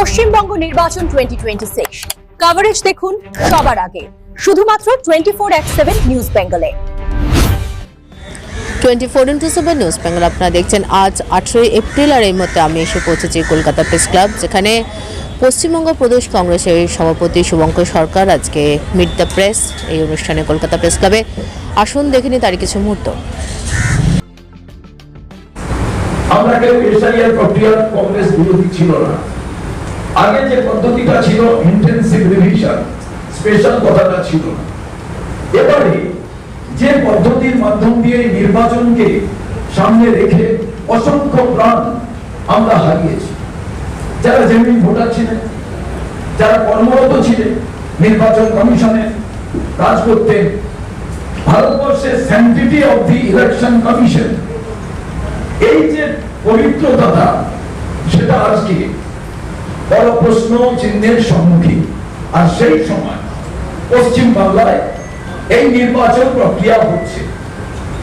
পশ্চিমবঙ্গ নির্বাচন 2026 কভারেজ দেখুন সবার আগে শুধুমাত্র 24/7 নিউজ বেঙ্গলে। 24/7 নিউজ বেঙ্গল আপনারা দেখছেন। আজ 18 এপ্রিল আর এই মুহূর্তে আমি এসে পৌঁছেছি কলকাতা প্রেস ক্লাব, যেখানে পশ্চিমবঙ্গ প্রদেশ কংগ্রেসের সভাপতি শুভঙ্কর সরকার আজকে মিট দ্য প্রেস এই অনুষ্ঠানে কলকাতা প্রেস ক্লাবে। আসুন দেখে নিই তারই কিছু মুহূর্ত। আমরা কেউ এসআইআর প্রক্রিয়ার কংগ্রেস বিরোধী ছিল না। আগে যে পদ্ধতিটা ছিল ইন্টেনসিভ রিভিশন, স্পেশাল কথাটা ছিল না। এবারে যে পদ্ধতির মাধ্যম দিয়ে নির্বাচনকে সামনে রেখে অসংখ্য প্রাণ আমরা হারিয়েছি, যারা জেনুইন ভোটার ছিলেন, যারা কর্মরত ছিলেন, নির্বাচন কমিশনে কাজ করতেন, ভারতবর্ষের sanctity of the election commission, এই যে পবিত্রতা, সেটা আজকে বড় প্রশ্ন চিহ্নের সম্মুখীন। আর সেই সময় পশ্চিম বাংলায় এই নির্বাচন প্রক্রিয়া হচ্ছে।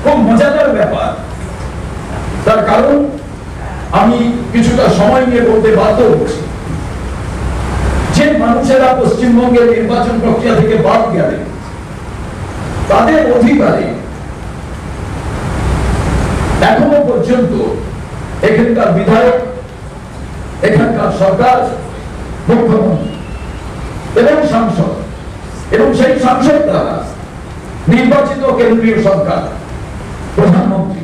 খুব মজাদার ব্যাপার, তার কারণ আমি কিছুটা সময় নিয়ে বলতে বাধ্য হচ্ছি। যে মানুষেরা পশ্চিমবঙ্গের নির্বাচন প্রক্রিয়া থেকে বাদ গেলেন, তাদের অধিকারে এখনো পর্যন্ত এখানকার বিধায়ক, এখানকার সরকার, মুখ্যমন্ত্রী এবং সাংসদ এবং সেই সাংসদ দ্বারা নির্বাচিত কেন্দ্রীয় সরকার, প্রধানমন্ত্রী,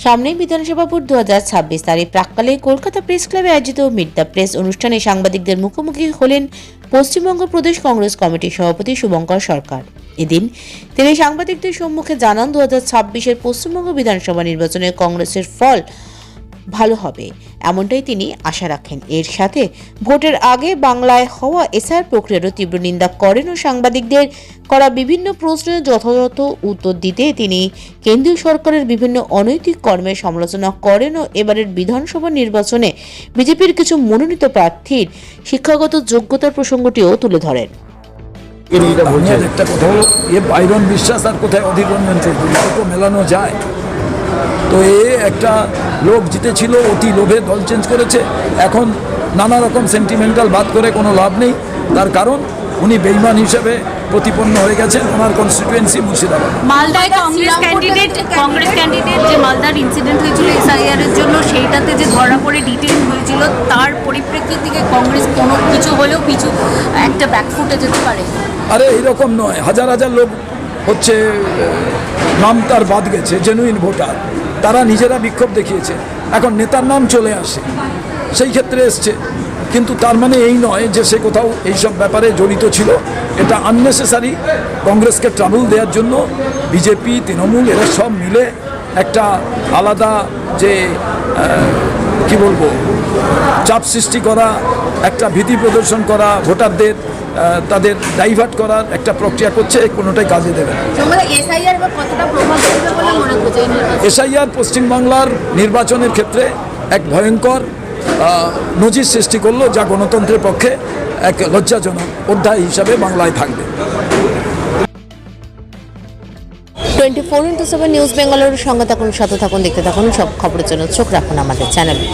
সামনেই বিধানসভা ভোট 2026, তার এই প্রাক্কালে কলকাতা প্রেস ক্লাবে আয়োজিত মিট দ্য প্রেস অনুষ্ঠানে সাংবাদিকদের মুখোমুখি হলেন পশ্চিমবঙ্গ প্রদেশ কংগ্রেস কমিটির সভাপতি শুভঙ্কর সরকার। এদিন তিনি সাংবাদিকদের সম্মুখে জানান 2026-এর পশ্চিমবঙ্গ বিধানসভা নির্বাচনে কংগ্রেসের ফল ভালো হবে, এমনটাই তিনি আশা রাখেন। এর সাথে ভোটের আগে বাংলায় হওয়া এসআইআর প্রক্রিয়ারও তীব্র নিন্দা করেন ও সাংবাদিকদের করা বিভিন্ন প্রশ্নের যথাযথ উত্তর দিতে তিনি কেন্দ্রীয় সরকারের বিভিন্ন অনৈতিক কর্মের সমালোচনা করেন ও এবারের বিধানসভা নির্বাচনে বিজেপির কিছু মনোনীত প্রার্থীর শিক্ষাগত যোগ্যতার প্রসঙ্গটিও তুলে ধরেন। একটা কোথাও বাইরন বিশ্বাস আর কোথায় অধীর রঞ্জন চৌধুরী দুটো মেলানো যায়? তো একটা লোক জিতেছিল, অতি লোভে দল চেঞ্জ করেছে, এখন নানা রকম সেন্টিমেন্টাল বাদ করে কোনো লাভ নেই। তার কারণ উনি বেইমান হিসেবে প্রতিপন্ন হয়ে গেছেন ওনার কনস্টিটুয়েন্সি মুর্শিদাবাদ। মালদায় কংগ্রেস ক্যান্ডিডেট যে মালদার ইনসিডেন্ট হয়েছিল এসআইআর এর জন্য, সেইটাতে যে ধরা পড়ে ডিটেইন হয়েছিল, তার পরিপ্রেক্ষিত থেকে কংগ্রেস কোনো কিছু হলেও পিছু একটা ব্যাকফুটে যেতে পারে। আরে এরকম নয়, হাজার হাজার লোক হচ্ছে নাম তার বাদ গেছে, জেনুইন ভোটার, তারা নিজেরা বিক্ষোভ দেখিয়েছে। এখন নেতার নাম চলে আসে, সেই ক্ষেত্রে এসছে, কিন্তু তার মানে এই নয় যে সে কোথাও এইসব ব্যাপারে জড়িত ছিল। এটা আননেসেসারি কংগ্রেসকে ট্রাবল দেওয়ার জন্য বিজেপি, তৃণমূল এরা সব মিলে একটা আলাদা যে কি বলবো চাপ সৃষ্টি করা, একটা ভীতি প্রদর্শন করা, ভোটারদের তাদের ডাইভার্ট করার একটা প্রক্রিয়া করছে, কোনোটাই কাজে দেবে না। এসআইআর পশ্চিমবাংলার নির্বাচনের ক্ষেত্রে এক ভয়ঙ্কর নজির সৃষ্টি করলো, যা গণতন্ত্রের পক্ষে এক লজ্জাজনক অধ্যায় হিসাবে বাংলায় থাকবে। 24/7 নিউজ বেঙ্গলের সঙ্গে থাকুন, সাথে থাকুন, দেখতে থাকুন, সব খবরের জন্য চোখ রাখুন আমাদের চ্যানেলে।